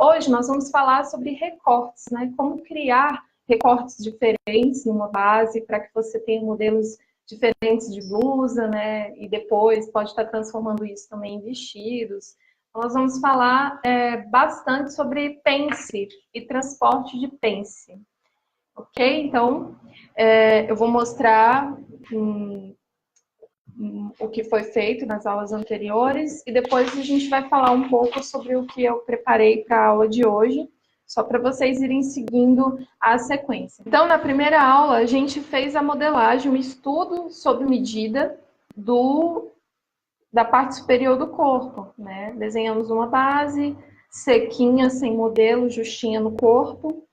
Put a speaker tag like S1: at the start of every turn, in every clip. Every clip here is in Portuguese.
S1: Hoje nós vamos falar sobre recortes, né? Como criar recortes diferentes numa base para que você tenha modelos diferentes de blusa, né? E depois pode estar transformando isso também em vestidos. Nós vamos falar bastante sobre pence e transporte de pence. Ok? Então, eu vou mostrar o que foi feito nas aulas anteriores e depois a gente vai falar um pouco sobre o que eu preparei para a aula de hoje, só para vocês irem seguindo a sequência. Então, na primeira aula, a gente fez a modelagem, um estudo sob medida da parte superior do corpo, né? Desenhamos uma base sequinha, sem modelo, justinha no corpo.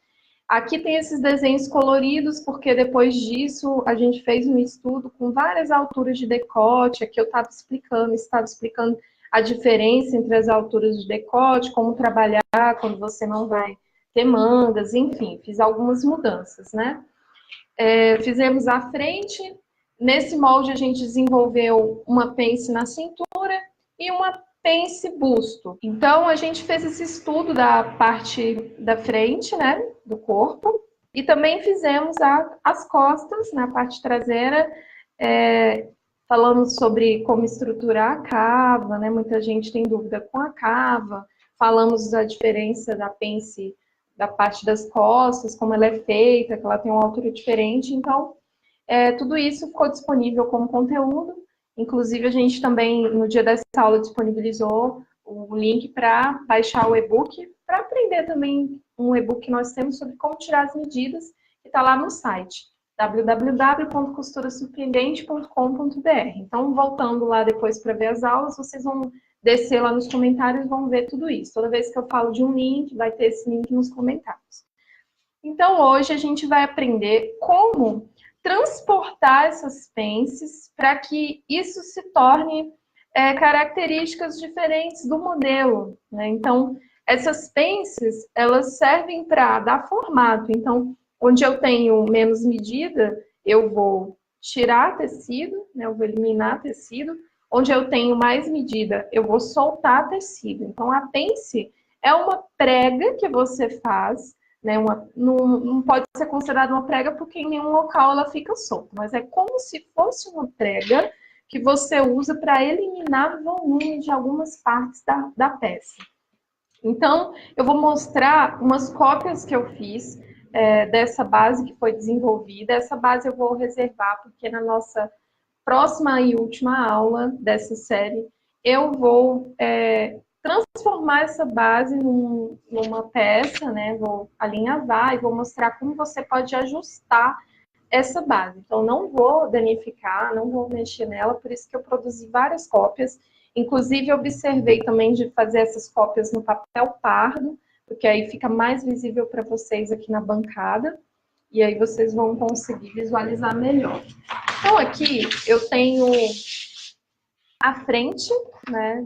S1: Aqui tem esses desenhos coloridos, porque depois disso a gente fez um estudo com várias alturas de decote. Aqui eu estava explicando a diferença entre as alturas de decote, como trabalhar quando você não vai ter mangas, enfim, fiz algumas mudanças, né? Fizemos a frente. Nesse molde a gente desenvolveu uma pence na cintura e uma pence busto. Então, a gente fez esse estudo da parte da frente, né, do corpo, e também fizemos as costas, na parte traseira, falamos sobre como estruturar a cava, né, muita gente tem dúvida com a cava, falamos da diferença da pence da parte das costas, como ela é feita, que ela tem uma altura diferente, então, tudo isso ficou disponível como conteúdo. Inclusive, a gente também, no dia dessa aula, disponibilizou o link para baixar o e-book, para aprender também um e-book que nós temos sobre como tirar as medidas, que está lá no site, www.costurasurpreendente.com.br. Então, voltando lá depois para ver as aulas, vocês vão descer lá nos comentários e vão ver tudo isso. Toda vez que eu falo de um link, vai ter esse link nos comentários. Então, hoje a gente vai aprender como transportar essas pences para que isso se torne características diferentes do modelo, né? Então, essas pences, elas servem para dar formato. Então, onde eu tenho menos medida, eu vou tirar tecido, né? Eu vou eliminar tecido. Onde eu tenho mais medida, eu vou soltar tecido. Então, a pence é uma prega que você faz, né? Não pode ser considerada uma prega porque em nenhum local ela fica solta, mas é como se fosse uma prega que você usa para eliminar volume de algumas partes da peça. Então, eu vou mostrar umas cópias que eu fiz dessa base que foi desenvolvida. Essa base eu vou reservar porque na nossa próxima e última aula dessa série eu vou transformar essa base numa peça, né? Vou alinhavar e vou mostrar como você pode ajustar essa base. Então, não vou danificar, não vou mexer nela, por isso que eu produzi várias cópias. Inclusive, observei também de fazer essas cópias no papel pardo, porque aí fica mais visível para vocês aqui na bancada, e aí vocês vão conseguir visualizar melhor. Então, aqui eu tenho a frente, né,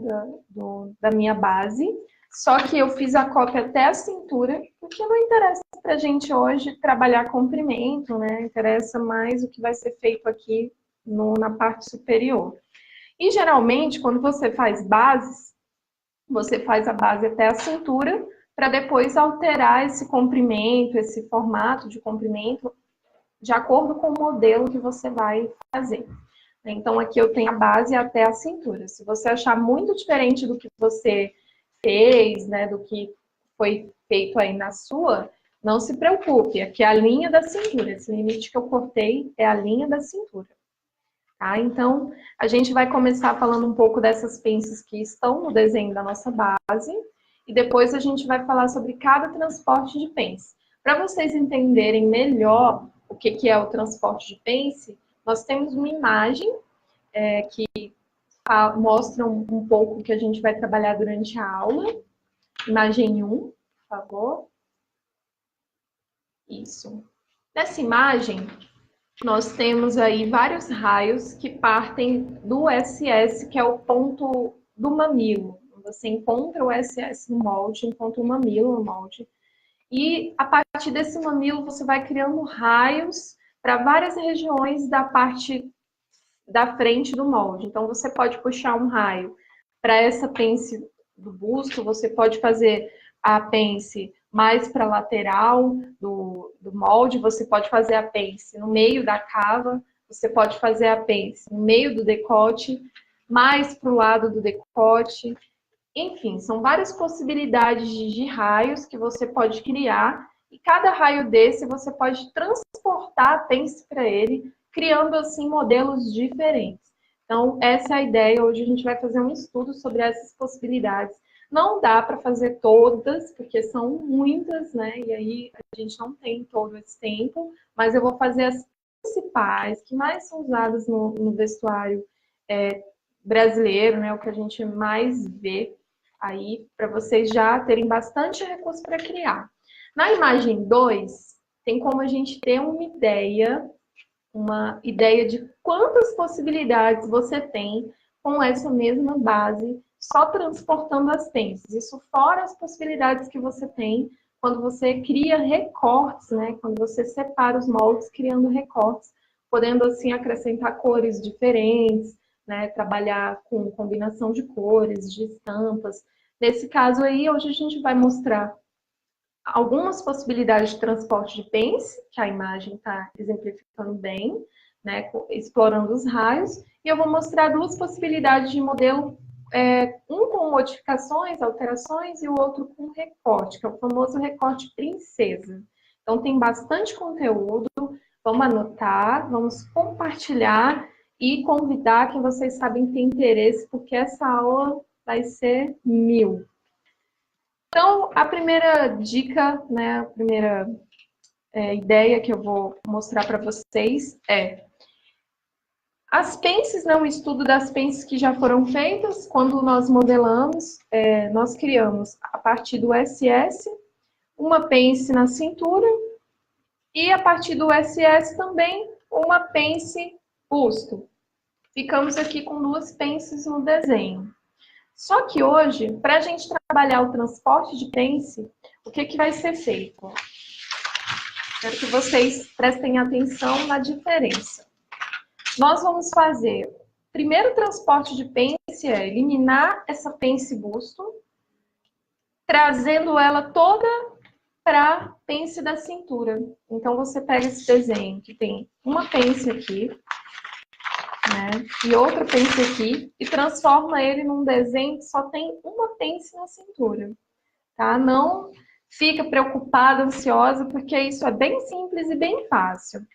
S1: da minha base, só que eu fiz a cópia até a cintura, porque não interessa pra gente hoje trabalhar comprimento, né, interessa mais o que vai ser feito aqui na parte superior. E geralmente, quando você faz bases, você faz a base até a cintura, para depois alterar esse comprimento, esse formato de comprimento, de acordo com o modelo que você vai fazer. Então, aqui eu tenho a base até a cintura. Se você achar muito diferente do que você fez, né, do que foi feito aí na sua, não se preocupe. Aqui é a linha da cintura. Esse limite que eu cortei é a linha da cintura. Tá? Então, a gente vai começar falando um pouco dessas pences que estão no desenho da nossa base. E depois a gente vai falar sobre cada transporte de pence. Para vocês entenderem melhor o que é o transporte de pence, nós temos uma imagem que mostra um pouco o que a gente vai trabalhar durante a aula. Imagem 1, por favor. Isso. Nessa imagem, nós temos aí vários raios que partem do SS, que é o ponto do mamilo. Você encontra o SS no molde, encontra o mamilo no molde. E a partir desse mamilo, você vai criando raios para várias regiões da parte da frente do molde. Então, você pode puxar um raio para essa pence do busto, você pode fazer a pence mais para a lateral do molde, você pode fazer a pence no meio da cava, você pode fazer a pence no meio do decote, mais para o lado do decote. Enfim, são várias possibilidades de raios que você pode criar, e cada raio desse você pode transportar a pence para ele, criando assim modelos diferentes. Então, essa é a ideia. Hoje a gente vai fazer um estudo sobre essas possibilidades. Não dá para fazer todas, porque são muitas, né? E aí a gente não tem todo esse tempo, mas eu vou fazer as principais, que mais são usadas no vestuário brasileiro, né? O que a gente mais vê aí, para vocês já terem bastante recurso para criar. Na imagem 2, tem como a gente ter uma ideia de quantas possibilidades você tem com essa mesma base, só transportando as pences. Isso fora as possibilidades que você tem quando você cria recortes, né? Quando você separa os moldes criando recortes, podendo assim acrescentar cores diferentes, né? Trabalhar com combinação de cores, de estampas. Nesse caso aí, hoje a gente vai mostrar algumas possibilidades de transporte de pence, que a imagem está exemplificando bem, né, explorando os raios, e eu vou mostrar duas possibilidades de modelo, um com modificações, alterações, e o outro com recorte, que é o famoso recorte princesa. Então tem bastante conteúdo, vamos anotar, vamos compartilhar e convidar quem vocês sabem tem interesse, porque essa aula vai ser 1000. Então, a primeira dica, né, a primeira ideia que eu vou mostrar para vocês é as pences, né, o estudo das pences que já foram feitas. Quando nós modelamos, nós criamos a partir do SS, uma pence na cintura e a partir do SS também uma pence busto. Ficamos aqui com duas pences no desenho. Só que hoje, para a gente trabalhar o transporte de pence, o que vai ser feito? Quero que vocês prestem atenção na diferença. Nós vamos fazer, primeiro transporte de pence é eliminar essa pence busto, trazendo ela toda para a pence da cintura. Então, você pega esse desenho que tem uma pence aqui, né, e outra pence aqui, e transforma ele num desenho que só tem uma pence na cintura, tá? Não fica preocupada, ansiosa, porque isso é bem simples e bem fácil.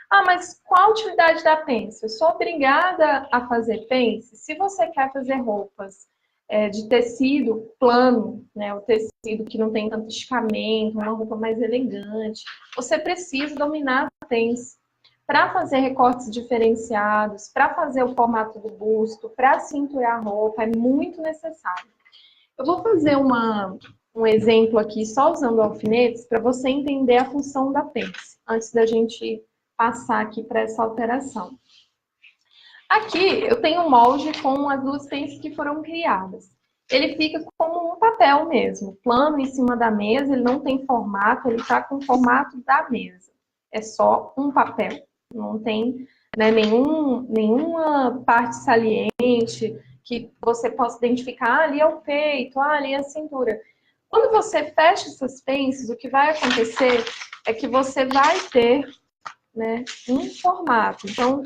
S1: Ah, mas qual a utilidade da pence? Eu sou obrigada a fazer pence se você quer fazer roupas de tecido plano, né? O tecido que não tem tanto esticamento, uma roupa mais elegante. Você precisa dominar a pence. Para fazer recortes diferenciados, para fazer o formato do busto, para cinturar a roupa, é muito necessário. Eu vou fazer um exemplo aqui, só usando alfinetes, para você entender a função da pence, antes da gente passar aqui para essa alteração. Aqui eu tenho um molde com as duas pences que foram criadas. Ele fica como um papel mesmo, plano em cima da mesa, ele não tem formato, ele está com o formato da mesa. É só um papel, não tem, né, nenhuma parte saliente que você possa identificar, ali é o peito, ali é a cintura. Quando você fecha essas pences, o que vai acontecer é que você vai ter, né, um formato. Então,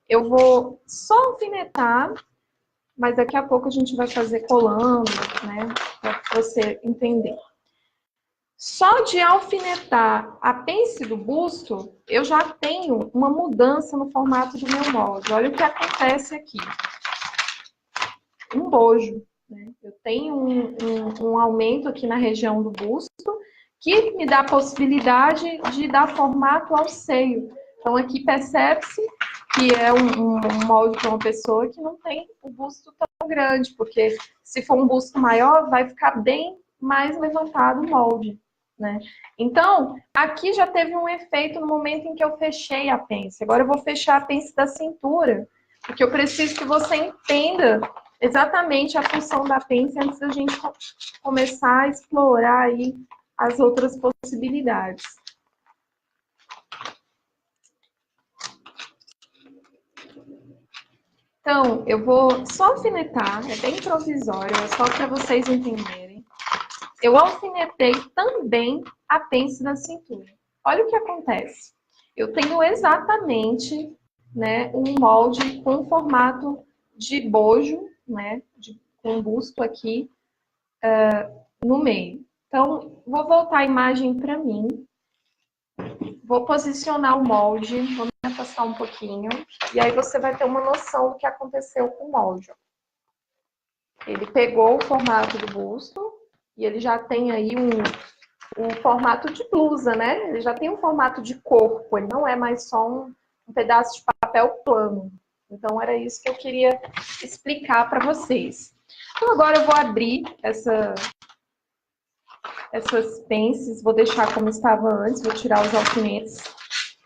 S1: eu vou só alfinetar, mas daqui a pouco a gente vai fazer colando, né, para você entender. Só de alfinetar a pence do busto, eu já tenho uma mudança no formato do meu molde. Olha o que acontece aqui. Um bojo, né? Eu tenho um aumento aqui na região do busto, que me dá a possibilidade de dar formato ao seio. Então, aqui percebe-se que é um molde para uma pessoa que não tem o busto tão grande, porque se for um busto maior, vai ficar bem mais levantado o molde, né? Então, aqui já teve um efeito no momento em que eu fechei a pence. Agora eu vou fechar a pence da cintura, porque eu preciso que você entenda exatamente a função da pence antes da gente começar a explorar aí as outras possibilidades. Então, eu vou só alfinetar, é bem provisório, é só para vocês entenderem. eu alfinetei também a pence da cintura. Olha o que acontece. Eu tenho exatamente, né, um molde com formato de bojo, né, com um busto aqui no meio. Então, vou voltar a imagem para mim. Vou posicionar o molde, vou me afastar um pouquinho. E aí você vai ter uma noção do que aconteceu com o molde. Ele pegou o formato do busto e ele já tem aí um formato de blusa, né? Ele já tem um formato de corpo, ele não é mais só um pedaço de papel plano. Então, era isso que eu queria explicar para vocês. Então, agora eu vou abrir essas pences, vou deixar como estava antes, vou tirar os alfinetes.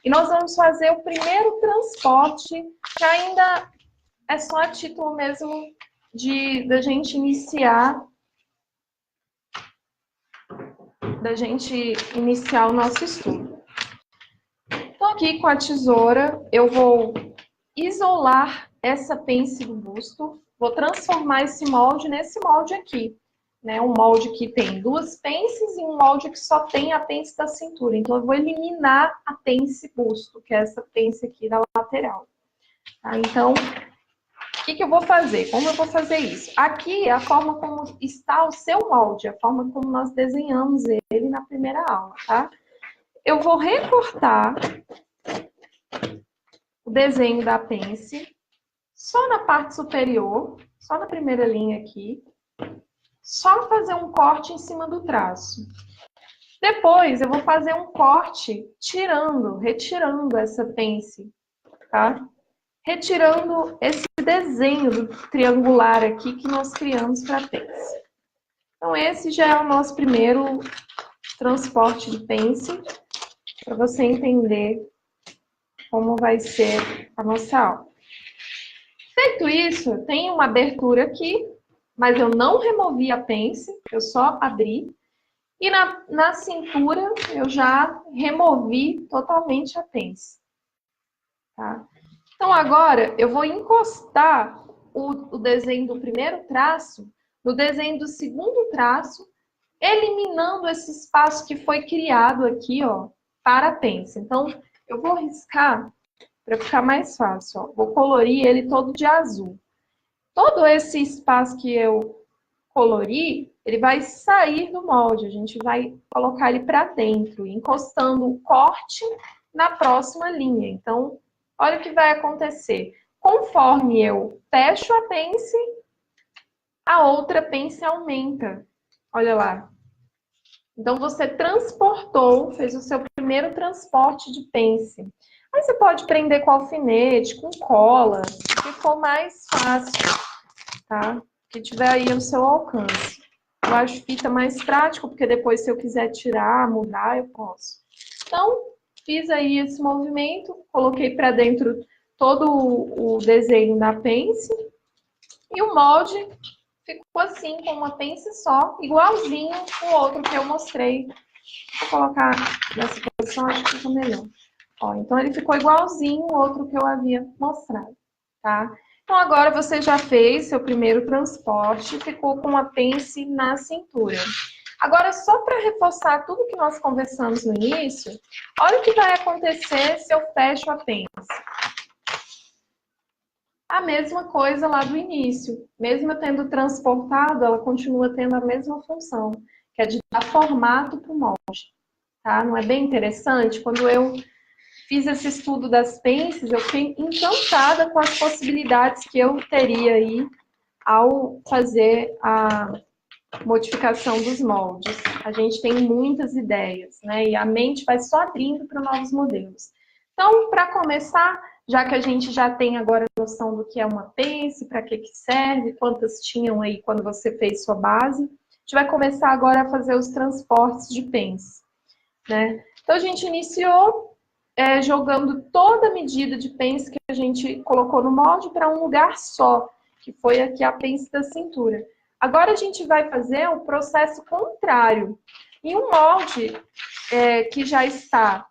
S1: E nós vamos fazer o primeiro transporte, que ainda é só a título mesmo da gente iniciar o nosso estudo. Então, aqui com a tesoura, eu vou isolar essa pence do busto, vou transformar esse molde nesse molde aqui, né? Um molde que tem duas pences e um molde que só tem a pence da cintura. Então, eu vou eliminar a pence busto, que é essa pence aqui da lateral. Tá? Então, o que eu vou fazer? Como eu vou fazer isso? Aqui é a forma como está o seu molde, a forma como nós desenhamos ele na primeira aula, tá? Eu vou recortar o desenho da pence só na parte superior, só na primeira linha aqui, só fazer um corte em cima do traço. Depois, eu vou fazer um corte retirando essa pence, tá? Retirando esse desenho do triangular aqui que nós criamos para a pence. Então, esse já é o nosso primeiro transporte de pence, para você entender como vai ser a nossa aula. Feito isso, tem uma abertura aqui, mas eu não removi a pence, eu só abri. E na cintura, eu já removi totalmente a pence. Tá? Então, agora, eu vou encostar o desenho do primeiro traço no desenho do segundo traço, eliminando esse espaço que foi criado aqui, ó, para a pence. Então, eu vou riscar para ficar mais fácil, ó. Vou colorir ele todo de azul. Todo esse espaço que eu colori, ele vai sair do molde. A gente vai colocar ele para dentro, encostando o corte na próxima linha. Então, olha o que vai acontecer. Conforme eu fecho a pence, a outra pence aumenta. Olha lá. Então, você transportou, fez o seu primeiro transporte de pence. Aí você pode prender com alfinete, com cola, o que for mais fácil, tá? Que tiver aí ao seu alcance. Eu acho fita mais prático, porque depois, se eu quiser tirar, mudar, eu posso. Então, fiz aí esse movimento, coloquei para dentro todo o desenho da pence. E o molde ficou assim, com uma pence só, igualzinho o outro que eu mostrei. Vou colocar nessa posição, acho que fica melhor. Ó, então, ele ficou igualzinho o outro que eu havia mostrado, tá? Então, agora você já fez seu primeiro transporte, ficou com a pence na cintura. Agora, só para reforçar tudo que nós conversamos no início, olha o que vai acontecer se eu fecho a pence. A mesma coisa lá do início. Mesmo eu tendo transportado, ela continua tendo a mesma função, que é de dar formato para o molde. Tá? Não é bem interessante? Quando eu fiz esse estudo das pences, eu fiquei encantada com as possibilidades que eu teria aí ao fazer a modificação dos moldes. A gente tem muitas ideias, né? E a mente vai só abrindo para novos modelos. Então, para começar, já que a gente já tem agora a noção do que é uma pence, para que serve, quantas tinham aí quando você fez sua base, a gente vai começar agora a fazer os transportes de pence, né? Então, a gente iniciou jogando toda a medida de pence que a gente colocou no molde para um lugar só, que foi aqui a pence da cintura. Agora a gente vai fazer o processo contrário. Em um molde que já está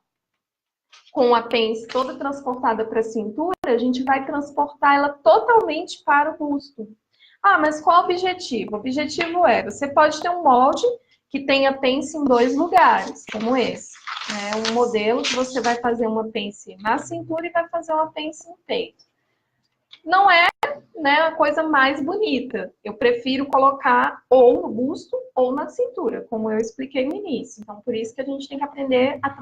S1: com a pence toda transportada para a cintura, a gente vai transportar ela totalmente para o busto. Ah, mas qual o objetivo? O objetivo você pode ter um molde que tenha pence em 2 lugares, como esse. É um modelo que você vai fazer uma pence na cintura e vai fazer uma pence no peito. Não é, né, a coisa mais bonita. Eu prefiro colocar ou no busto ou na cintura, como eu expliquei no início. Então, por isso que a gente tem que aprender a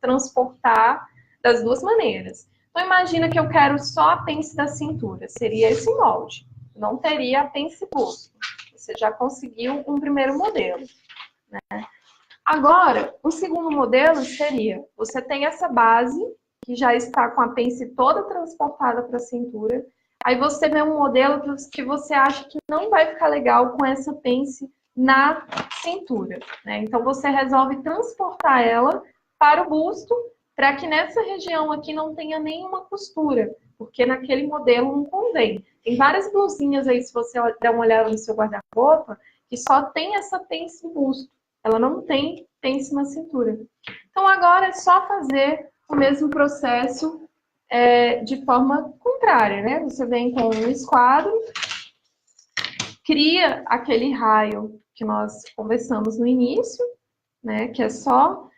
S1: transportar das duas maneiras. Então, imagina que eu quero só a pence da cintura. Seria esse molde. Não teria a pence busto. Você já conseguiu um primeiro modelo, né? Agora, o segundo modelo seria, você tem essa base, que já está com a pence toda transportada para a cintura, aí você vê um modelo que você acha que não vai ficar legal com essa pence na cintura, né? Então, você resolve transportar ela para o busto, para que nessa região aqui não tenha nenhuma costura, porque naquele modelo não convém. Tem várias blusinhas aí, se você der uma olhada no seu guarda-roupa, que só tem essa pence no busto. Ela não tem pence na cintura. Então, agora é só fazer o mesmo processo de forma contrária, né? Você vem com um esquadro, cria aquele raio que nós conversamos no início, né? Que é só...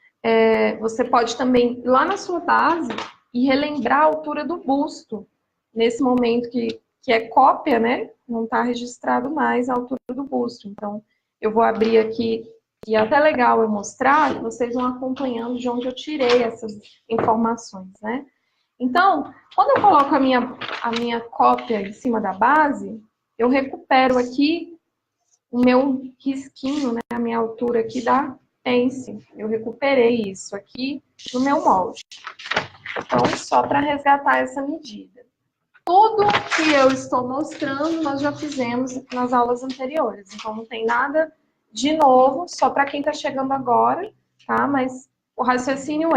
S1: você pode também, ir lá na sua base, e relembrar a altura do busto. Nesse momento que é cópia, né? Não está registrado mais a altura do busto. Então, eu vou abrir aqui... E é até legal eu mostrar, que vocês vão acompanhando de onde eu tirei essas informações, né? Então, quando eu coloco a minha cópia em cima da base, eu recupero aqui o meu risquinho, né? A minha altura aqui da pence. Eu recuperei isso aqui no meu molde. Então, só para resgatar essa medida. Tudo que eu estou mostrando, nós já fizemos nas aulas anteriores. Então, não tem nada... De novo, só para quem está chegando agora, tá? Mas o raciocínio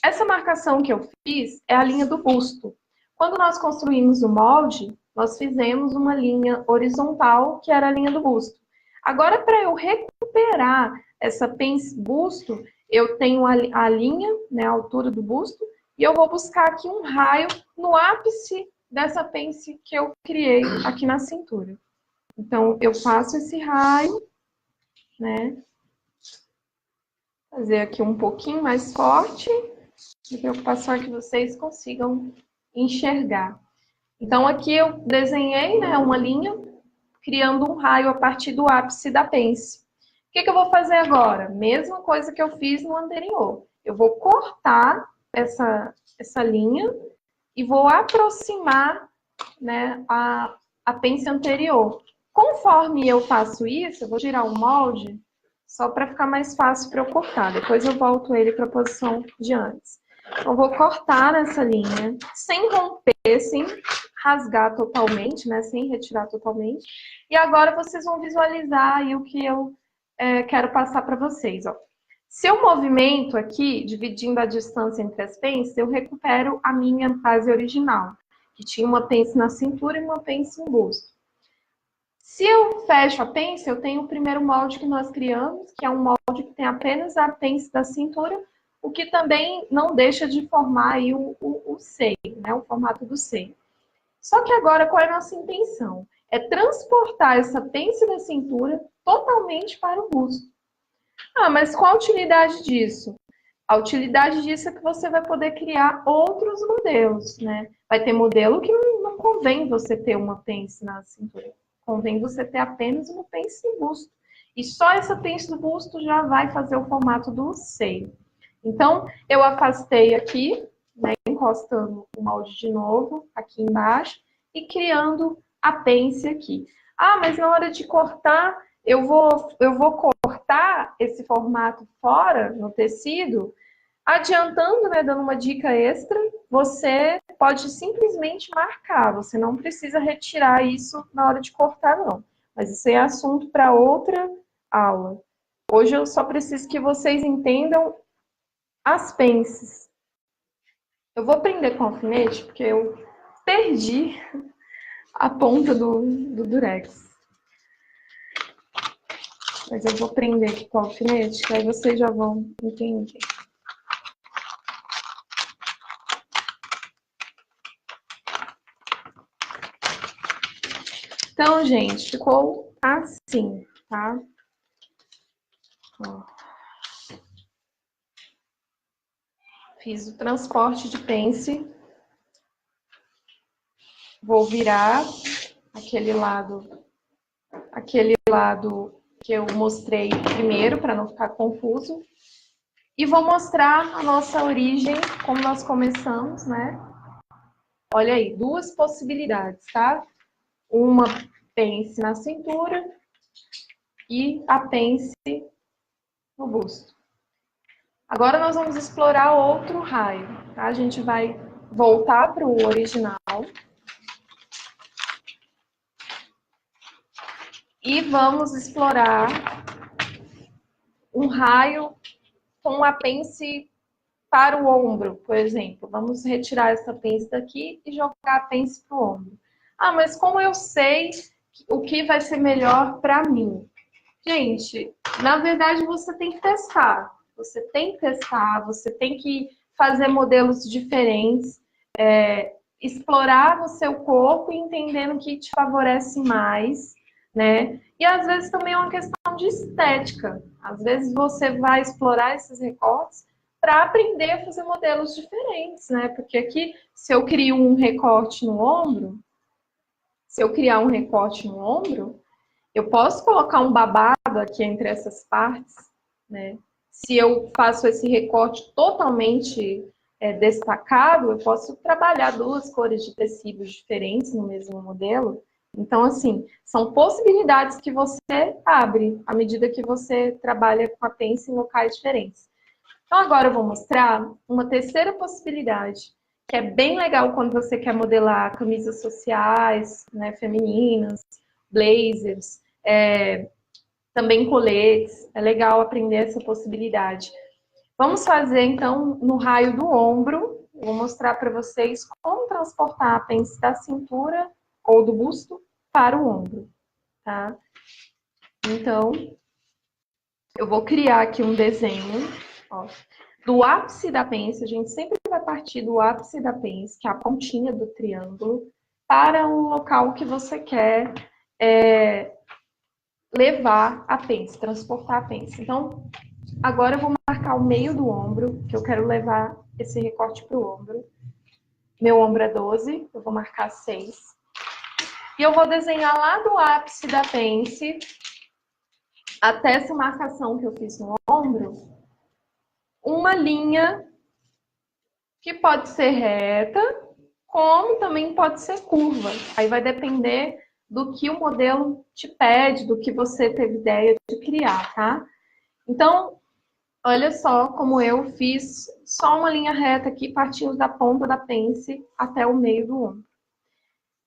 S1: essa marcação que eu fiz é a linha do busto. Quando nós construímos o molde, nós fizemos uma linha horizontal, que era a linha do busto. Agora, para eu recuperar essa pence busto, eu tenho a linha, né, a altura do busto, e eu vou buscar aqui um raio no ápice dessa pence que eu criei aqui na cintura. Então, eu faço esse raio, né? Fazer aqui um pouquinho mais forte. A preocupação é que vocês consigam enxergar. Então, aqui eu desenhei, né, uma linha, criando um raio a partir do ápice da pence. O que eu vou fazer agora? Mesma coisa que eu fiz no anterior. Eu vou cortar essa linha e vou aproximar, né, a pence anterior. Conforme eu faço isso, eu vou girar o molde só para ficar mais fácil para eu cortar. Depois eu volto ele para a posição de antes. Então, eu vou cortar nessa linha, sem romper, sem rasgar totalmente, né? Sem retirar totalmente. E agora vocês vão visualizar aí o que eu quero passar para vocês, ó. Se eu movimento aqui, dividindo a distância entre as pences, eu recupero a minha base original, que tinha uma pence na cintura e uma pence no busto. Se eu fecho a pence, eu tenho o primeiro molde que nós criamos, que é um molde que tem apenas a pence da cintura, o que também não deixa de formar aí o seio, né? O formato do seio. Só que agora, qual é a nossa intenção? É transportar essa pence da cintura totalmente para o busto. Ah, mas qual a utilidade disso? A utilidade disso é que você vai poder criar outros modelos, né? Vai ter modelo que não convém você ter uma pence na cintura. Convém você ter apenas uma pence no busto. E só essa pence no busto já vai fazer o formato do seio. Então, eu afastei aqui, né, encostando o molde de novo aqui embaixo e criando a pence aqui. Ah, mas na hora de cortar, eu vou cortar esse formato fora no tecido. Adiantando, né, dando uma dica extra, você pode simplesmente marcar, você não precisa retirar isso na hora de cortar, não. Mas isso é assunto para outra aula. Hoje eu só preciso que vocês entendam as pences. Eu vou prender com alfinete, porque eu perdi a ponta do durex. Mas eu vou prender aqui com alfinete, que aí vocês já vão entender. Então, gente, ficou assim, tá? Ó. Fiz o transporte de pence. Vou virar aquele lado que eu mostrei primeiro, para não ficar confuso. E vou mostrar a nossa origem, como nós começamos, né? Olha aí, duas possibilidades, tá? Uma pence na cintura e a pence no busto. Agora nós vamos explorar outro raio, tá? A gente vai voltar para o original. E vamos explorar um raio com a pence para o ombro, por exemplo. Vamos retirar essa pence daqui e jogar a pence para o ombro. Ah, mas como eu sei o que vai ser melhor para mim? Gente, na verdade você tem que testar. Você tem que testar, você tem que fazer modelos diferentes, explorar o seu corpo e entendendo o que te favorece mais, né? E às vezes também é uma questão de estética. Às vezes você vai explorar esses recortes para aprender a fazer modelos diferentes, né? Porque aqui, se eu crio um recorte no ombro, eu posso colocar um babado aqui entre essas partes, né? Se eu faço esse recorte totalmente destacado, eu posso trabalhar duas cores de tecidos diferentes no mesmo modelo. Então, assim, são possibilidades que você abre à medida que você trabalha com a pence em locais diferentes. Então, agora eu vou mostrar uma terceira possibilidade, que é bem legal quando você quer modelar camisas sociais, né, femininas, blazers, também coletes. É legal aprender essa possibilidade. Vamos fazer, então, no raio do ombro. Eu vou mostrar para vocês como transportar a pence da cintura ou do busto para o ombro, tá? Então, eu vou criar aqui um desenho, ó, do ápice da pence. A gente sempre vai partir do ápice da pence, que é a pontinha do triângulo, para o local que você quer levar a pence, transportar a pence. Então, agora eu vou marcar o meio do ombro, que eu quero levar esse recorte para o ombro. Meu ombro é 12, eu vou marcar 6. E eu vou desenhar lá do ápice da pence, até essa marcação que eu fiz no ombro, uma linha que pode ser reta, como também pode ser curva. Aí vai depender do que o modelo te pede, do que você teve ideia de criar, tá? Então, olha só como eu fiz só uma linha reta aqui, partindo da ponta da pence até o meio do ombro. O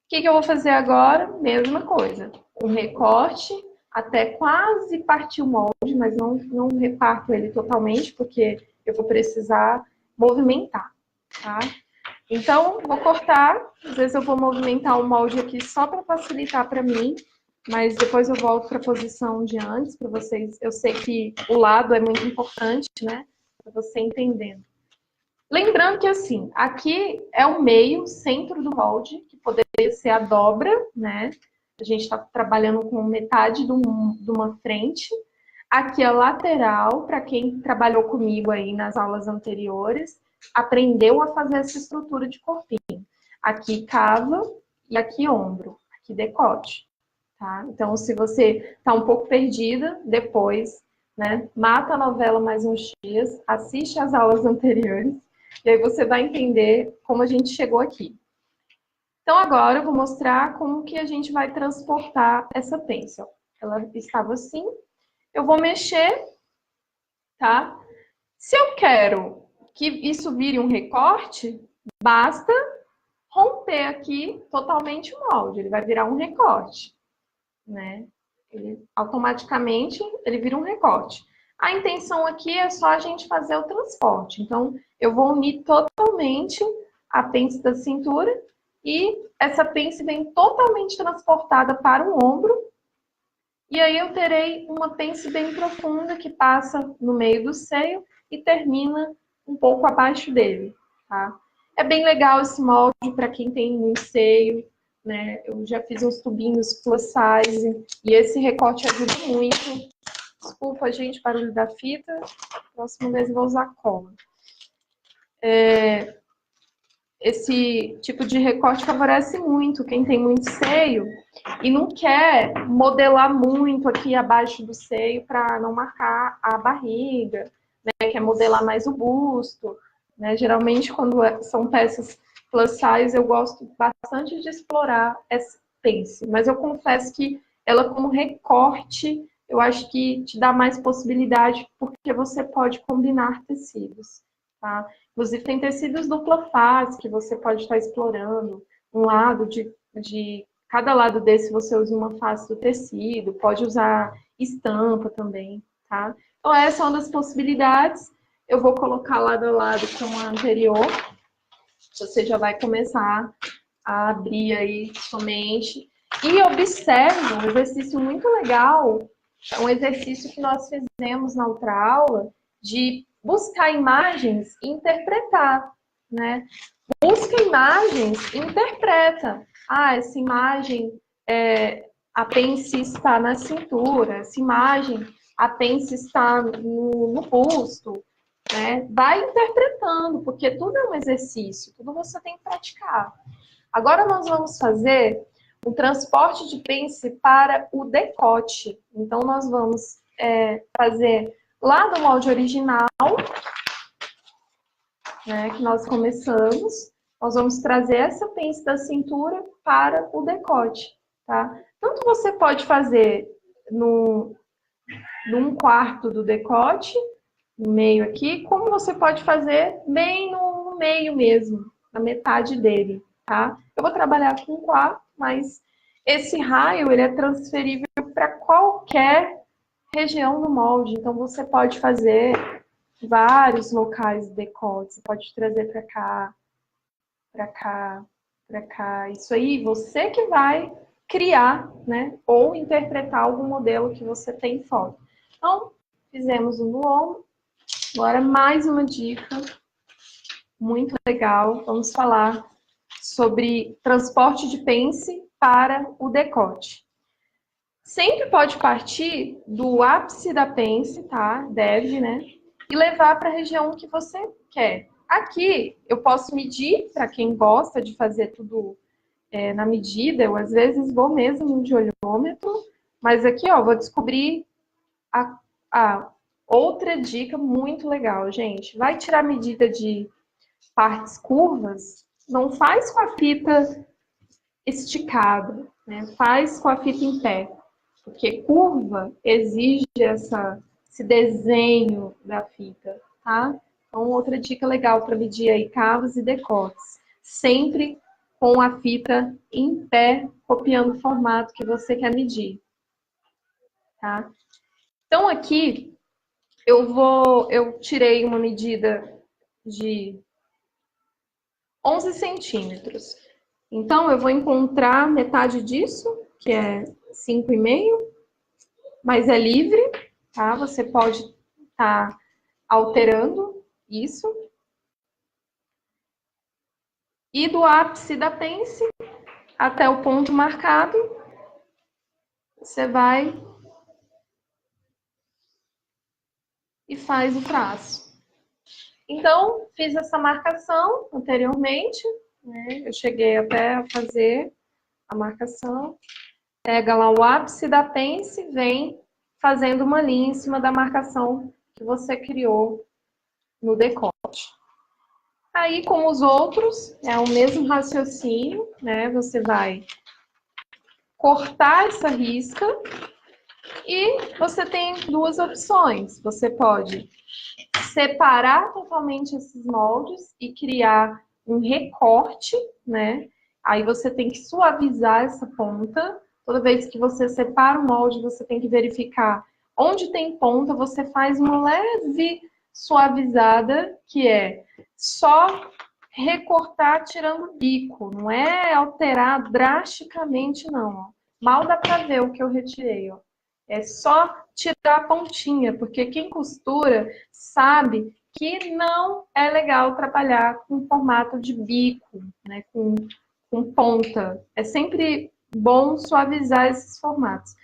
S1: que eu vou fazer agora? Mesma coisa. Um recorte até quase partir o molde, mas não reparto ele totalmente, porque eu vou precisar movimentar, tá? Então, vou cortar. Às vezes eu vou movimentar o molde aqui só para facilitar para mim, mas depois eu volto para a posição de antes, para vocês. Eu sei que o lado é muito importante, né? Para você entendendo. Lembrando que, assim, aqui é o meio, centro do molde, que poderia ser a dobra, né? A gente está trabalhando com metade de uma frente. Aqui é a lateral, para quem trabalhou comigo aí nas aulas anteriores, aprendeu a fazer essa estrutura de corpinho. Aqui cava e aqui ombro, aqui decote, tá? Então, se você está um pouco perdida, depois, né, mata a novela mais uns dias, assiste as aulas anteriores, e aí você vai entender como a gente chegou aqui. Então, agora eu vou mostrar como que a gente vai transportar essa pence. Ela estava assim. Eu vou mexer, tá? Se eu quero que isso vire um recorte, basta romper aqui totalmente o molde. Ele vai virar um recorte, né? Automaticamente, ele vira um recorte. A intenção aqui é só a gente fazer o transporte. Então, eu vou unir totalmente a pence da cintura e essa pence vem totalmente transportada para o ombro. E aí eu terei uma pence bem profunda que passa no meio do seio e termina um pouco abaixo dele, tá? É bem legal esse molde para quem tem muito seio, né? Eu já fiz uns tubinhos plus size e esse recorte ajuda muito Desculpa, gente, barulho da fita. Próxima vez eu vou usar cola. Esse tipo de recorte favorece muito quem tem muito seio e não quer modelar muito aqui abaixo do seio para não marcar a barriga, né? Quer modelar mais o busto, né? Geralmente, quando são peças plus size, eu gosto bastante de explorar essa pence, mas eu confesso que ela como recorte, eu acho que te dá mais possibilidade porque você pode combinar tecidos, tá? Inclusive, tem tecidos dupla face que você pode estar explorando. Um lado de cada lado desse você usa uma face do tecido, pode usar estampa também, tá? Então, essa é uma das possibilidades. Eu vou colocar lado a lado com a anterior. Você já vai começar a abrir aí somente. E observe um exercício muito legal, um exercício que nós fizemos na outra aula, de buscar imagens e interpretar, né? Busca imagens e interpreta. Ah, essa imagem, a pence está na cintura, essa imagem, a pence está no busto, né? Vai interpretando, porque tudo é um exercício, tudo você tem que praticar. Agora nós vamos fazer o transporte de pence para o decote. Então, nós vamos fazer lá do molde original, né, que nós começamos, nós vamos trazer essa pence da cintura para o decote, tá? Tanto você pode fazer num quarto do decote, no meio aqui, como você pode fazer bem no meio mesmo, na metade dele, tá? Eu vou trabalhar com um quarto, mas esse raio, ele é transferível para qualquer região do molde, então você pode fazer vários locais de decote, você pode trazer para cá, para cá, para cá. Isso aí, você que vai criar, né? Ou interpretar algum modelo que você tem em foto. Então, fizemos um no ombro. Agora, mais uma dica muito legal. Vamos falar sobre transporte de pence para o decote. Sempre pode partir do ápice da pence, tá? Deve, né? E levar para a região que você quer. Aqui, eu posso medir, para quem gosta de fazer tudo na medida, eu às vezes vou mesmo de olhômetro, mas aqui, ó, vou descobrir a outra dica muito legal, gente. Vai tirar medida de partes curvas, não faz com a fita esticada, né? Faz com a fita em pé, porque curva exige esse desenho da fita, tá? Então, outra dica legal para medir aí cavos e decotes. Sempre com a fita em pé, copiando o formato que você quer medir, tá? Então, aqui, eu tirei uma medida de 11 centímetros. Então, eu vou encontrar metade disso, que é 5,5, mas é livre, tá? Você pode estar alterando isso. E do ápice da pence até o ponto marcado, você vai e faz o traço. Então, fiz essa marcação anteriormente, né? Eu cheguei até a fazer a marcação. Pega lá o ápice da pence, vem fazendo uma linha em cima da marcação que você criou no decote. Aí, como os outros, é o mesmo raciocínio, né? Você vai cortar essa risca e você tem duas opções. Você pode separar totalmente esses moldes e criar um recorte, né? Aí você tem que suavizar essa ponta. Toda vez que você separa o molde, você tem que verificar onde tem ponta, você faz uma leve suavizada, que é só recortar tirando o bico, não é alterar drasticamente, não. Ó. Mal dá pra ver o que eu retirei, ó. É só tirar a pontinha, porque quem costura sabe que não é legal trabalhar com formato de bico, né, com ponta. É sempre bom suavizar esses formatos.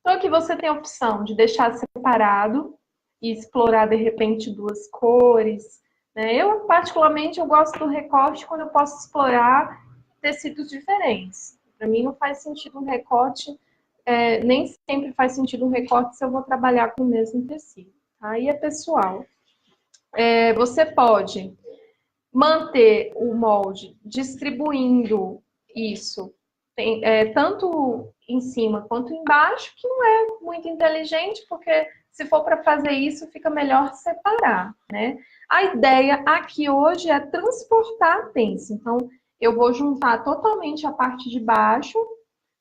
S1: Então aqui você tem a opção de deixar separado e explorar de repente duas cores, né? Eu particularmente eu gosto do recorte quando eu posso explorar tecidos diferentes. Para mim não faz sentido um recorte, nem sempre faz sentido um recorte se eu vou trabalhar com o mesmo tecido. Aí é pessoal. Você pode manter o molde distribuindo isso tanto em cima quanto embaixo, que não é muito inteligente, porque se for para fazer isso, fica melhor separar, né? A ideia aqui hoje é transportar a pence. Então, eu vou juntar totalmente a parte de baixo,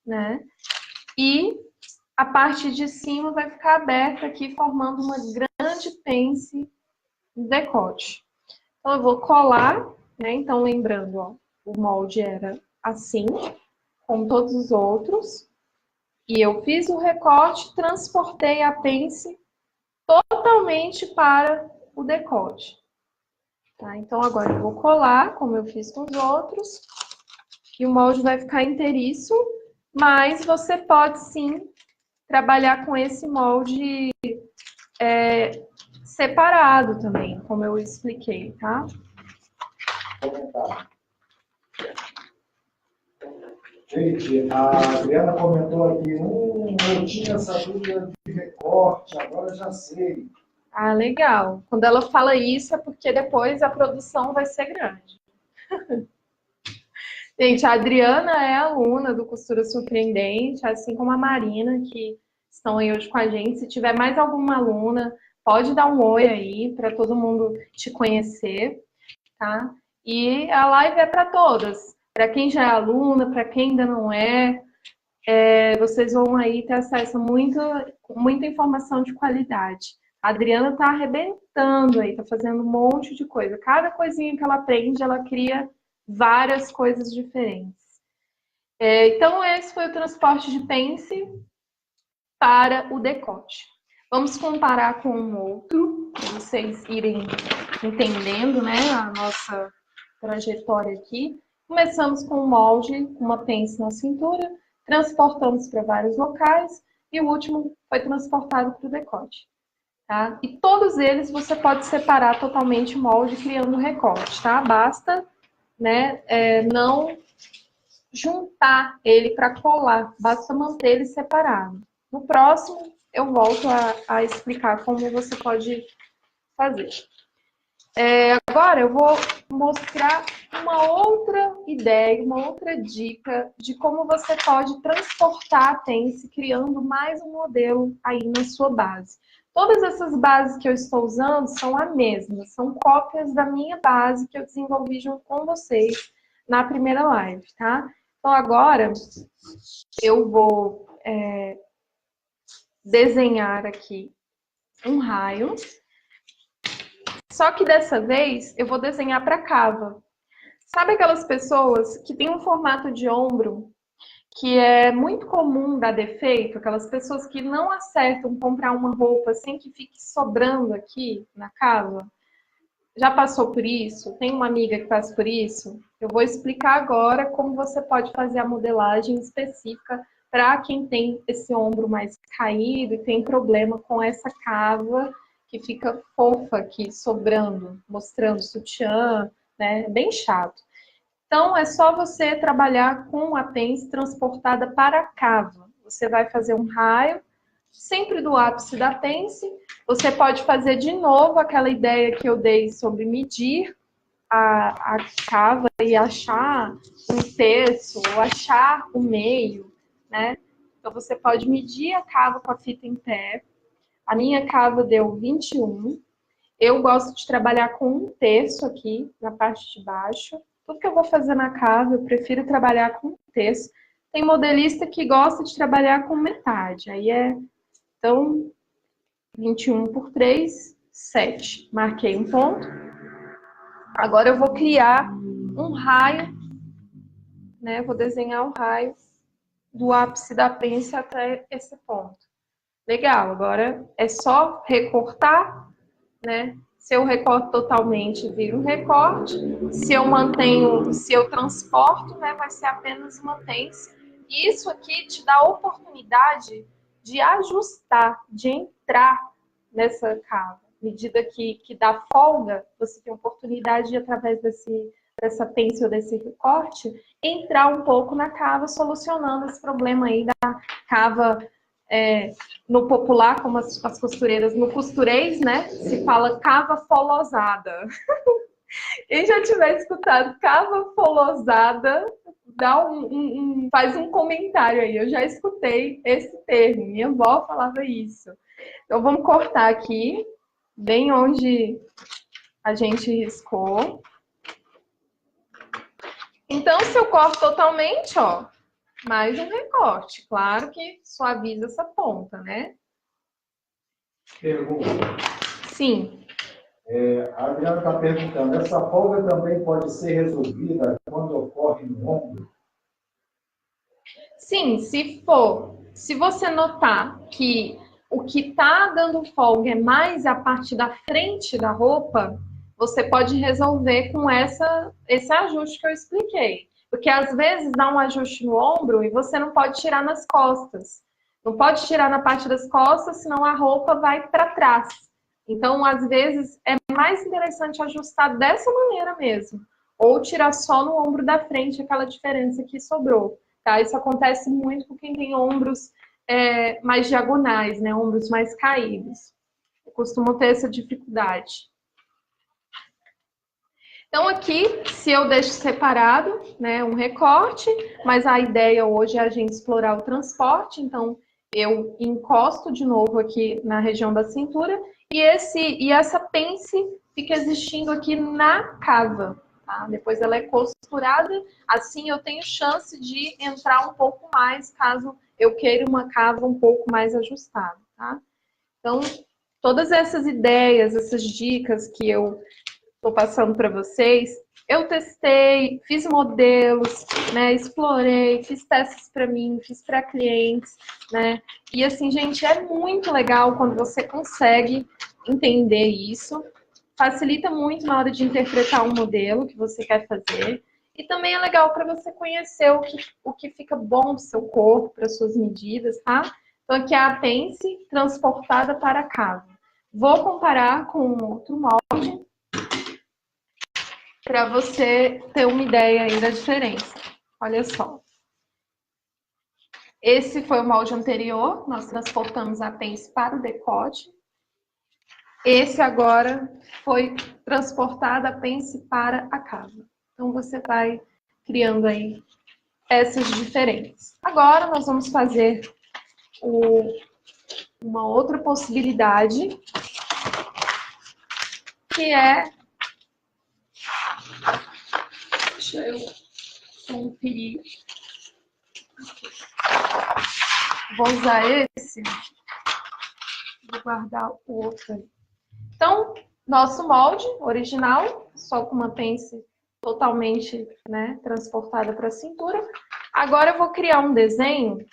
S1: né? E a parte de cima vai ficar aberta aqui, formando uma grande pence decote. Então, eu vou colar, né? Então, lembrando, ó, o molde era assim, como todos os outros. E eu fiz o recorte, transportei a pence totalmente para o decote. Tá? Então, agora eu vou colar, como eu fiz com os outros. E o molde vai ficar inteiriço, mas você pode, sim, trabalhar com esse molde separado também, como eu expliquei, tá?
S2: Gente, a Adriana comentou aqui, eu tinha essa dúvida de recorte, agora já sei.
S1: Ah, legal. Quando ela fala isso é porque depois a produção vai ser grande. Gente, a Adriana é aluna do Costura Surpreendente, assim como a Marina, que estão aí hoje com a gente. Se tiver mais alguma aluna, pode dar um oi aí para todo mundo te conhecer, tá? E a live é para todas. Para quem já é aluna, para quem ainda não é, vocês vão aí ter acesso a muita informação de qualidade. A Adriana está arrebentando aí, está fazendo um monte de coisa. Cada coisinha que ela aprende, ela cria várias coisas diferentes. Então, esse foi o transporte de pence para o decote. Vamos comparar com um outro, para vocês irem entendendo, né, a nossa trajetória aqui. Começamos com um molde, uma pence na cintura, transportamos para vários locais e o último foi transportado para o decote. Tá? E todos eles você pode separar totalmente o molde criando recorte, tá? Basta, né, não juntar ele para colar, basta manter ele separado. No próximo, eu volto a explicar como você pode fazer. Agora eu vou mostrar uma outra ideia, uma outra dica de como você pode transportar a pence criando mais um modelo aí na sua base. Todas essas bases que eu estou usando são a mesma, são cópias da minha base que eu desenvolvi junto com vocês na primeira live, tá? Então agora eu vou desenhar aqui um raio. Só que dessa vez eu vou desenhar para cava. Sabe aquelas pessoas que têm um formato de ombro que é muito comum dar defeito? Aquelas pessoas que não acertam comprar uma roupa sem que fique sobrando aqui na cava? Já passou por isso? Tem uma amiga que passa por isso? Eu vou explicar agora como você pode fazer a modelagem específica para quem tem esse ombro mais caído e tem problema com essa cava que fica fofa aqui, sobrando, mostrando sutiã, né? Bem chato. Então, é só você trabalhar com a pence transportada para a cava. Você vai fazer um raio, sempre do ápice da pence. Você pode fazer de novo aquela ideia que eu dei sobre medir a cava e achar um terço, ou achar o meio, né? Então, você pode medir a cava com a fita em pé. A minha cava deu 21. Eu gosto de trabalhar com um terço aqui na parte de baixo. Tudo que eu vou fazer na cava, eu prefiro trabalhar com um terço. Tem modelista que gosta de trabalhar com metade. Aí então, 21 por 3, 7. Marquei um ponto. Agora eu vou criar um raio, né? Vou desenhar um raio do ápice da pence até esse ponto. Legal, agora é só recortar, né? Se eu recorto totalmente, vira um recorte. Se eu mantenho, se eu transporto, né, vai ser apenas uma pence. E isso aqui te dá a oportunidade de ajustar, de entrar nessa cava. À medida que dá folga, você tem a oportunidade de, através dessa pence ou desse recorte, entrar um pouco na cava, solucionando esse problema aí da cava, no popular, como as costureiras, no costurês, né? Se fala cava folosada. Quem já tiver escutado cava folosada, faz um comentário aí. Eu já escutei esse termo, minha avó falava isso. Então vamos cortar aqui, bem onde a gente riscou. Então, se eu corto totalmente, ó, mais um recorte. Claro que suaviza essa ponta, né?
S2: Pergunta.
S1: Sim.
S2: A Adriana está perguntando, essa folga também pode ser resolvida quando ocorre no ombro?
S1: Sim, se você notar que o que está dando folga é mais a parte da frente da roupa, você pode resolver com esse ajuste que eu expliquei. Porque às vezes dá um ajuste no ombro e você não pode tirar nas costas. Não pode tirar na parte das costas, senão a roupa vai para trás. Então, às vezes, é mais interessante ajustar dessa maneira mesmo. Ou tirar só no ombro da frente aquela diferença que sobrou. Tá? Isso acontece muito com quem tem ombros mais diagonais, né? Ombros mais caídos. Eu costumo ter essa dificuldade. Então, aqui, se eu deixo separado, né, um recorte, mas a ideia hoje é a gente explorar o transporte, então eu encosto de novo aqui na região da cintura e essa pence fica existindo aqui na cava. Tá? Depois ela é costurada, assim eu tenho chance de entrar um pouco mais, caso eu queira uma cava um pouco mais ajustada. Tá? Então, todas essas ideias, essas dicas que eu estou passando para vocês, eu testei, fiz modelos, né, explorei, fiz testes para mim, fiz para clientes, né, e assim, gente, é muito legal quando você consegue entender isso, facilita muito na hora de interpretar um modelo que você quer fazer, e também é legal para você conhecer o que fica bom pro seu corpo, para suas medidas, tá? Então aqui é a pence transportada para casa. Vou comparar com outro molde, para você ter uma ideia aí da diferença. Olha só. Esse foi o molde anterior, nós transportamos a pence para o decote. Esse agora foi transportada a pence para a cava. Então você vai criando aí peças diferentes. Agora nós vamos fazer uma outra possibilidade, que é... Deixa eu conferir. Vou usar esse. Vou guardar o outro ali. Então, nosso molde original, só com uma pence totalmente, né, transportada para a cintura. Agora eu vou criar um desenho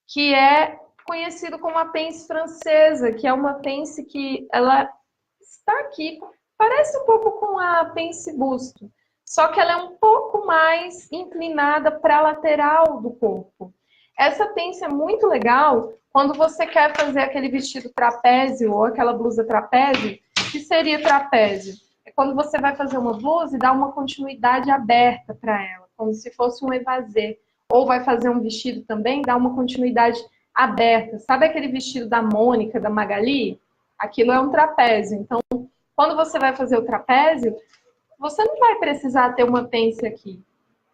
S1: que é conhecido como a pence francesa, que é uma pence que ela está aqui, parece um pouco com a pence busto, só que ela é um pouco mais inclinada para a lateral do corpo. Essa pence é muito legal quando você quer fazer aquele vestido trapézio ou aquela blusa trapézio. O que seria trapézio? É quando você vai fazer uma blusa e dá uma continuidade aberta para ela, como se fosse um evasê. Ou vai fazer um vestido também, dá uma continuidade aberta. Sabe aquele vestido da Mônica, da Magali? Aquilo é um trapézio. Então, quando você vai fazer o trapézio, você não vai precisar ter uma pence aqui,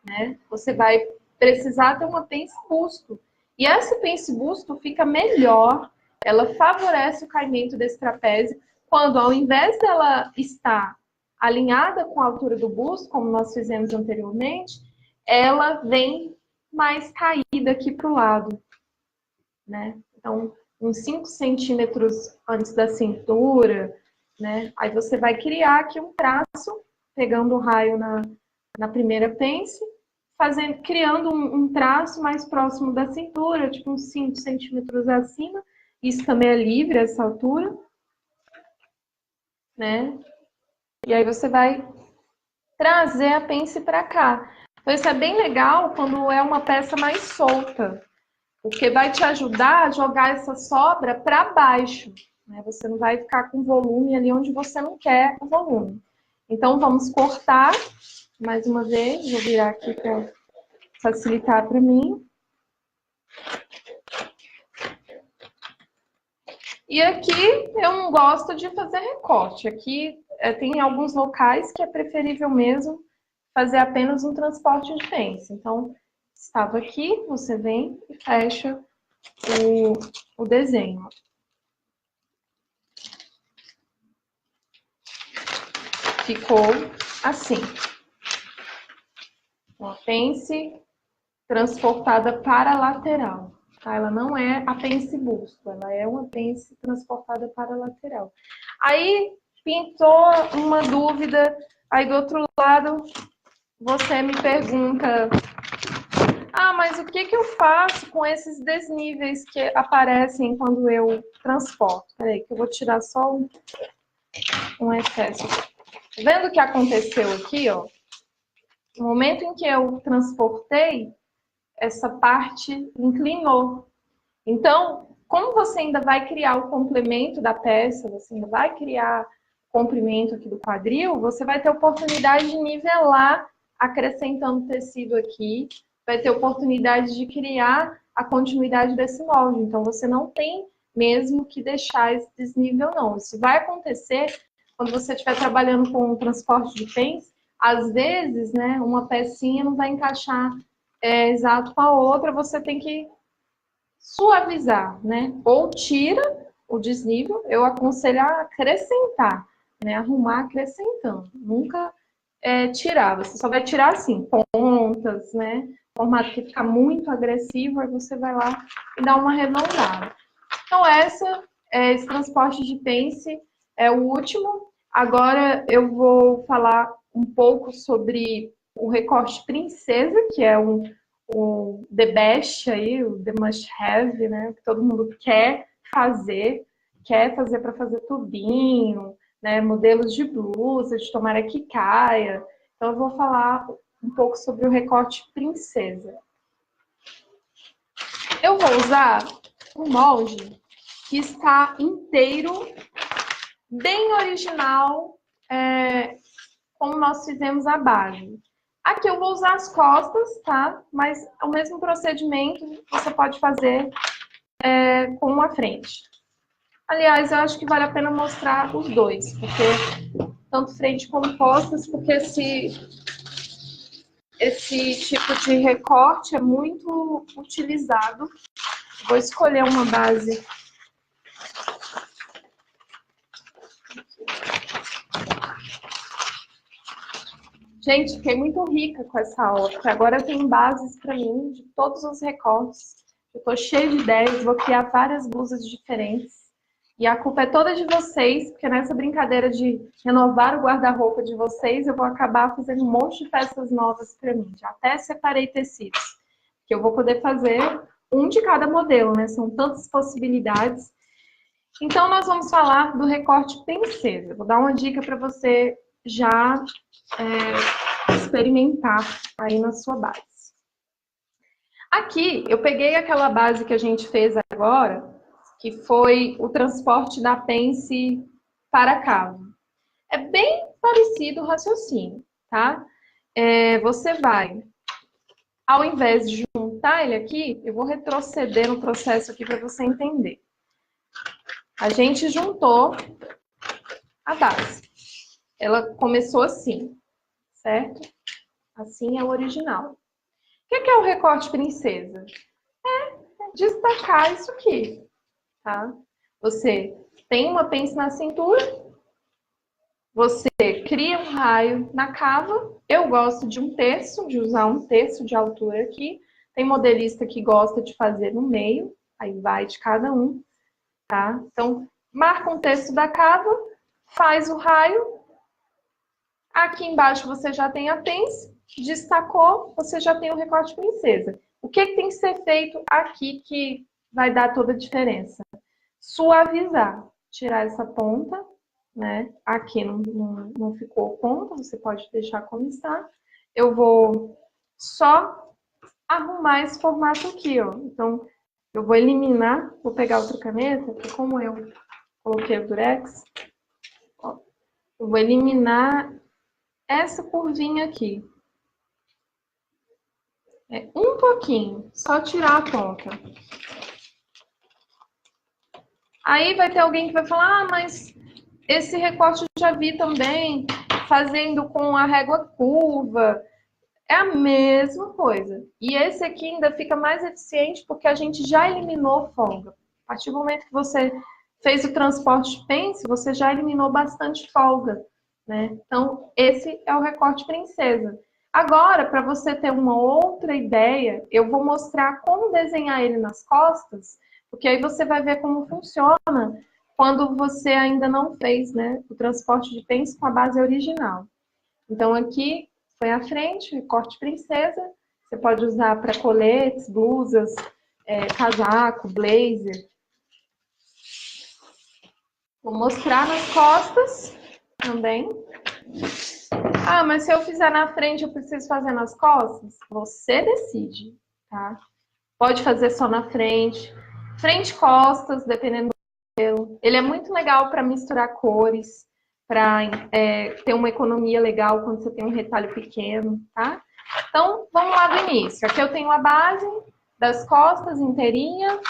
S1: né? Você vai precisar ter uma pence busto. E essa pence busto fica melhor, ela favorece o caimento desse trapézio, quando ao invés dela estar alinhada com a altura do busto, como nós fizemos anteriormente, ela vem mais caída aqui para o lado, né? Então, uns 5 centímetros antes da cintura, né? Aí você vai criar aqui um traço, pegando o raio na primeira pence, criando um traço mais próximo da cintura, tipo uns 5 centímetros acima. Isso também é livre, essa altura, né? E aí você vai trazer a pence para cá. Então isso é bem legal quando é uma peça mais solta. porque vai te ajudar a jogar essa sobra para baixo, né? Você não vai ficar com volume ali onde você não quer o volume. Então, vamos cortar mais uma vez. Vou virar aqui para facilitar para mim. E aqui eu não gosto de fazer recorte. Aqui tem alguns locais que é preferível mesmo fazer apenas um transporte de pence. Então, estava aqui, você vem e fecha o desenho. Ficou assim. Uma pence transportada para a lateral. Tá? Ela não é a pence busto, ela é uma pence transportada para a lateral. Aí pintou uma dúvida, aí do outro lado você me pergunta: ah, mas o que eu faço com esses desníveis que aparecem quando eu transporto? Peraí, que eu vou tirar só um excesso. Vendo o que aconteceu aqui, ó? No momento em que eu transportei, essa parte inclinou. Então, como você ainda vai criar o complemento da peça, você ainda vai criar o comprimento aqui do quadril, você vai ter oportunidade de nivelar acrescentando tecido aqui, vai ter oportunidade de criar a continuidade desse molde. Então, você não tem mesmo que deixar esse desnível, não. Isso vai acontecer quando você estiver trabalhando com o transporte de pence. Às vezes, né, uma pecinha não vai encaixar exato com a outra, você tem que suavizar, né? Ou tira o desnível, eu aconselho a acrescentar, né? Arrumar acrescentando, nunca tirar. Você só vai tirar assim, pontas, né? Formato que fica muito agressivo, aí você vai lá e dá uma arredondada. Então, esse transporte de pence é o último. Agora eu vou falar um pouco sobre o recorte princesa, que é o the best aí, o the must have, né? Que todo mundo quer fazer para fazer tubinho, né? Modelos de blusa, de tomara que caia. Então eu vou falar um pouco sobre o recorte princesa. Eu vou usar um molde que está inteiro, bem original, como nós fizemos a base. Aqui eu vou usar as costas, tá? Mas é o mesmo procedimento você pode fazer com a frente. Aliás, eu acho que vale a pena mostrar os dois, porque tanto frente como costas, porque esse tipo de recorte é muito utilizado. Vou escolher uma base. Gente, fiquei muito rica com essa aula, porque agora eu tenho bases para mim de todos os recortes. Eu estou cheia de ideias, vou criar várias blusas diferentes. E a culpa é toda de vocês, porque nessa brincadeira de renovar o guarda-roupa de vocês, eu vou acabar fazendo um monte de peças novas para mim. Já até separei tecidos, que eu vou poder fazer um de cada modelo, né? São tantas possibilidades. Então, nós vamos falar do recorte princesa. Vou dar uma dica para você já experimentar aí na sua base. Aqui, eu peguei aquela base que a gente fez agora, que foi o transporte da pence para cavo. É bem parecido o raciocínio, tá? Você vai, ao invés de juntar ele aqui, eu vou retroceder no processo aqui para você entender. A gente juntou a base. Ela começou assim, certo? Assim é o original. O que é o recorte princesa? É destacar isso aqui, tá? Você tem uma pence na cintura, você cria um raio na cava. Eu gosto de de usar um terço de altura aqui. Tem modelista que gosta de fazer no meio, aí vai de cada um, tá? Então, marca um terço da cava, faz o raio. Aqui embaixo você já tem a pence, destacou, você já tem o recorte princesa. O que tem que ser feito aqui que vai dar toda a diferença? Suavizar, tirar essa ponta, né? Aqui não ficou ponta, você pode deixar como está. Eu vou só arrumar esse formato aqui, ó. Então, Eu vou eliminar, vou pegar outra caneta, porque como eu coloquei o Durex, ó, eu vou eliminar essa curvinha aqui. É um pouquinho, só tirar a ponta. Aí vai ter alguém que vai falar, ah, mas esse recorte eu já vi também, fazendo com a régua curva. É a mesma coisa. E esse aqui ainda fica mais eficiente porque a gente já eliminou folga. A partir do momento que você fez o transporte de pence, você já eliminou bastante folga, né? Então, esse é o recorte princesa. Agora, para você ter uma outra ideia, eu vou mostrar como desenhar ele nas costas, porque aí você vai ver como funciona quando você ainda não fez, né, o transporte de pence com a base original. Então, aqui foi a frente, recorte princesa. Você pode usar para coletes, blusas, casaco, blazer. Vou mostrar nas costas também. Ah, mas se eu fizer na frente, eu preciso fazer nas costas? Você decide, tá? Pode fazer só na frente. Frente e costas, dependendo do modelo. Ele é muito legal para misturar cores, para ter uma economia legal quando você tem um retalho pequeno, tá? Então, vamos lá do início. Aqui eu tenho a base das costas inteirinha.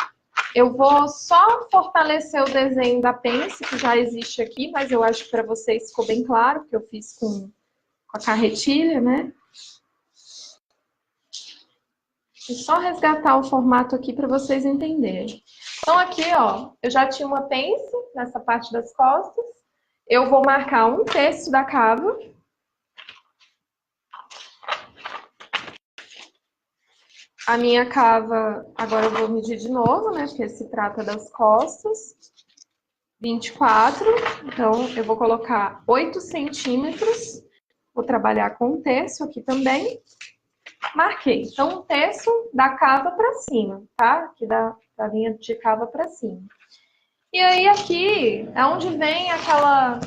S1: Eu vou só fortalecer o desenho da pence, que já existe aqui, mas eu acho que para vocês ficou bem claro, que eu fiz com a carretilha, né? E só resgatar o formato aqui para vocês entenderem. Então, aqui, ó, eu já tinha uma pence nessa parte das costas. Eu vou marcar 1/3 da cava. A minha cava, agora eu vou medir de novo, né? Porque se trata das costas. 24. Então, eu vou colocar 8 centímetros. Vou trabalhar com 1/3 aqui também. Marquei. Então, 1/3 da cava para cima, tá? Aqui da linha de cava para cima. E aí, aqui é onde vem aquele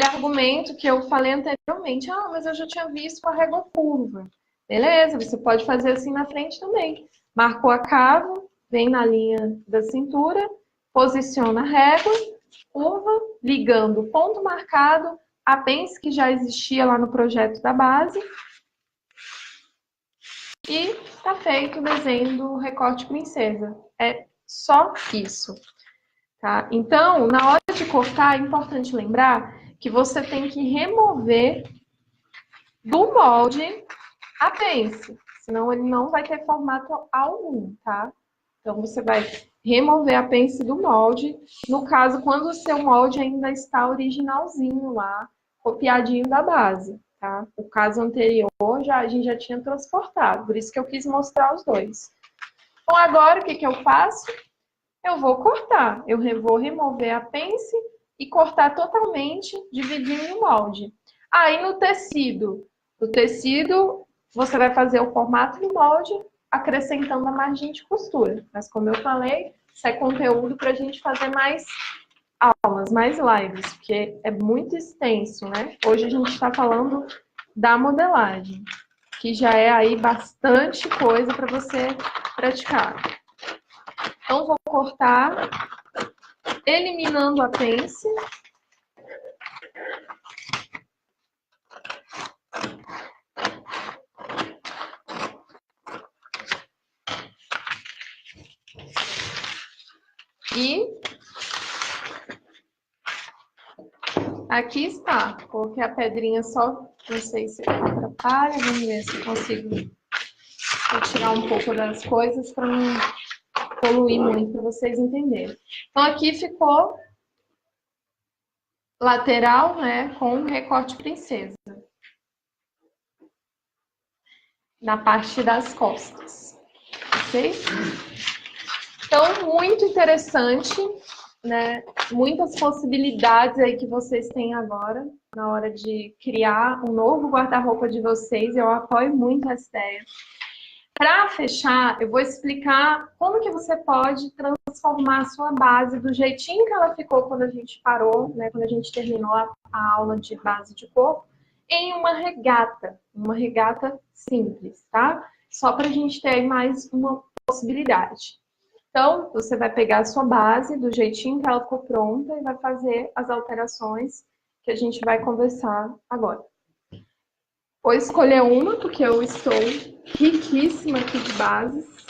S1: argumento que eu falei anteriormente. Ah, mas eu já tinha visto com a régua curva. Beleza, você pode fazer assim na frente também. Marcou a cava, vem na linha da cintura, posiciona a régua, curva, ligando o ponto marcado a pence que já existia lá no projeto da base. E tá feito o desenho do recorte princesa. É só isso, tá? Então, na hora de cortar, é importante lembrar que você tem que remover do molde a pence, senão ele não vai ter formato algum, tá? Então, você vai remover a pence do molde, no caso, quando o seu molde ainda está originalzinho lá, copiadinho da base, tá? O caso anterior, a gente já tinha transportado, por isso que eu quis mostrar os dois. Então, agora, o que eu faço? Eu vou cortar. Eu vou remover a pence e cortar totalmente, dividindo o molde. Aí, no tecido, você vai fazer o formato do molde, acrescentando a margem de costura. Mas, como eu falei, isso é conteúdo para a gente fazer mais aulas, mais lives, porque é muito extenso, né? Hoje a gente está falando da modelagem, que já é aí bastante coisa para você praticar. Então, vou cortar, eliminando a pence. E aqui está. Coloquei a pedrinha só, não sei se atrapalha, vamos ver se eu consigo retirar um pouco das coisas para não poluir muito, para vocês entenderem. Então, aqui ficou lateral, né, com recorte princesa. Na parte das costas. Ok? Então, muito interessante, né? Muitas possibilidades aí que vocês têm agora na hora de criar um novo guarda-roupa de vocês. Eu apoio muito essa ideia. Para fechar, eu vou explicar como que você pode transformar a sua base do jeitinho que ela ficou quando a gente parou, né? Quando a gente terminou a aula de base de corpo, em uma regata simples, tá? Só para a gente ter mais uma possibilidade. Então, você vai pegar a sua base do jeitinho que ela ficou pronta e vai fazer as alterações que a gente vai conversar agora. Vou escolher uma, porque eu estou riquíssima aqui de bases.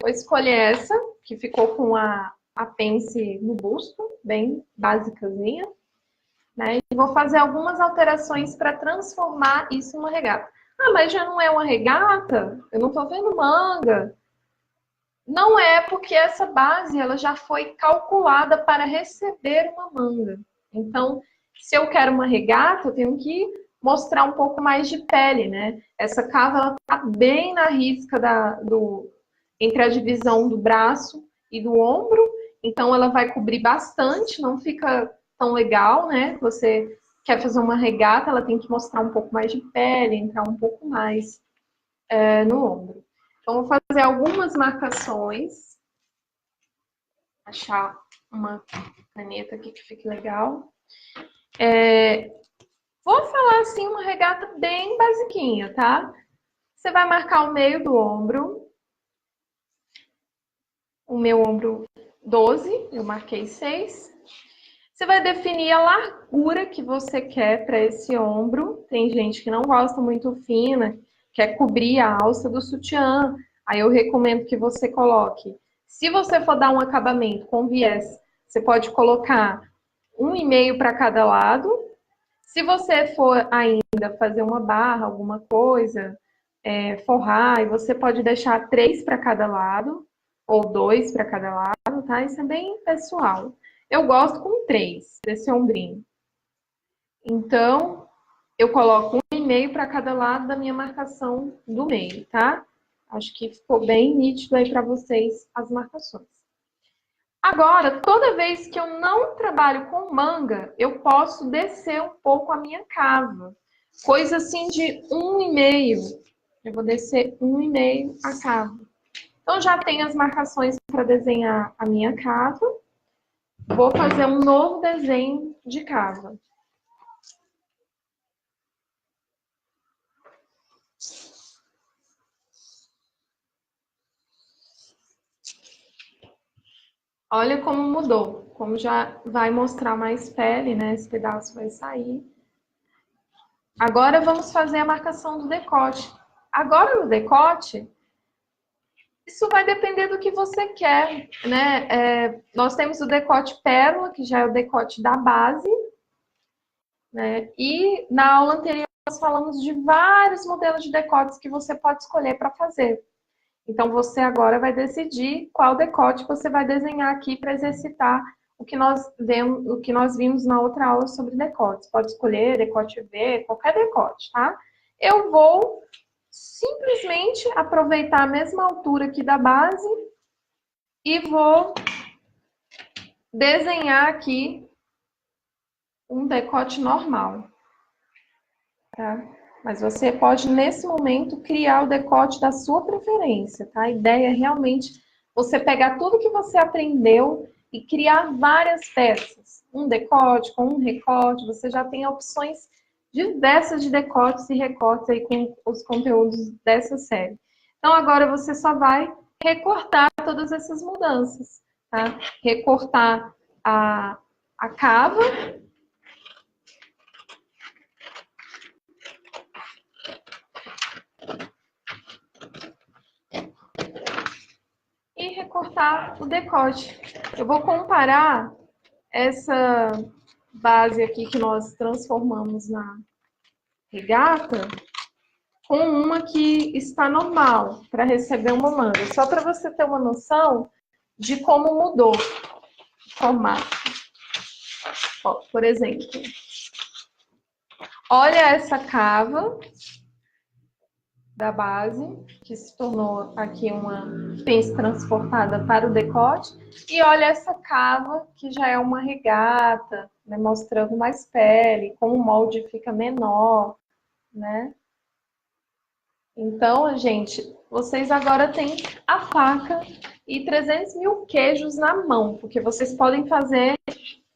S1: Vou escolher essa, que ficou com a pence no busto, bem basicazinha, né? E vou fazer algumas alterações para transformar isso numa regata. Ah, mas já não é uma regata? Eu não estou vendo manga. Não é, porque essa base ela já foi calculada para receber uma manga. Então, se eu quero uma regata, eu tenho que mostrar um pouco mais de pele, né? Essa cava ela tá bem na risca entre a divisão do braço e do ombro, então ela vai cobrir bastante, não fica tão legal, né? Você quer fazer uma regata, ela tem que mostrar um pouco mais de pele, entrar um pouco mais no ombro. Então, vou fazer algumas marcações. Achar uma caneta aqui que fique legal. Vou falar assim, uma regata bem basiquinha, tá? Você vai marcar o meio do ombro. O meu ombro 12, eu marquei 6. Você vai definir a largura que você quer para esse ombro. Tem gente que não gosta muito fina, quer cobrir a alça do sutiã. Aí eu recomendo que você coloque. Se você for dar um acabamento com viés, você pode colocar 1,5 para cada lado. Se você for ainda fazer uma barra, alguma coisa, forrar, e você pode deixar 3 para cada lado, ou 2 para cada lado, tá? Isso é bem pessoal. Eu gosto com 3 desse ombrinho. Então, eu coloco 1,5 para cada lado da minha marcação do meio, tá? Acho que ficou bem nítido aí para vocês as marcações. Agora, toda vez que eu não trabalho com manga, eu posso descer um pouco a minha cava. Coisa assim de 1,5. Eu vou descer 1,5 a cava. Então, já tenho as marcações para desenhar a minha cava. Vou fazer um novo desenho de cava. Olha como mudou, como já vai mostrar mais pele, né? Esse pedaço vai sair. Agora vamos fazer a marcação do decote. Agora no decote, isso vai depender do que você quer, né? Nós temos o decote pérola, que já é o decote da base, né? E na aula anterior nós falamos de vários modelos de decotes que você pode escolher para fazer. Então, você agora vai decidir qual decote você vai desenhar aqui para exercitar o que nós vimos na outra aula sobre decotes. Pode escolher decote V, qualquer decote, tá? Eu vou simplesmente aproveitar a mesma altura aqui da base e vou desenhar aqui um decote normal, tá? Mas você pode, nesse momento, criar o decote da sua preferência, tá? A ideia é realmente você pegar tudo que você aprendeu e criar várias peças. Um decote com um recorte, você já tem opções diversas de decotes e recortes aí com os conteúdos dessa série. Então, agora você só vai recortar todas essas mudanças, tá? Recortar a cava. E recortar o decote. Eu vou comparar essa base aqui que nós transformamos na regata com uma que está normal para receber uma manga. Só para você ter uma noção de como mudou o formato. Ó, por exemplo, olha essa cava da base, que se tornou aqui uma pence transportada para o decote, e olha essa cava, que já é uma regata, né, mostrando mais pele, com o molde fica menor, né? Então, gente, vocês agora têm a faca e 300 mil queijos na mão, porque vocês podem fazer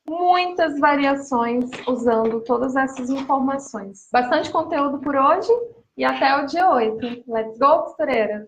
S1: muitas variações usando todas essas informações. Bastante conteúdo por hoje. e até o dia 8. Let's go, costureiras!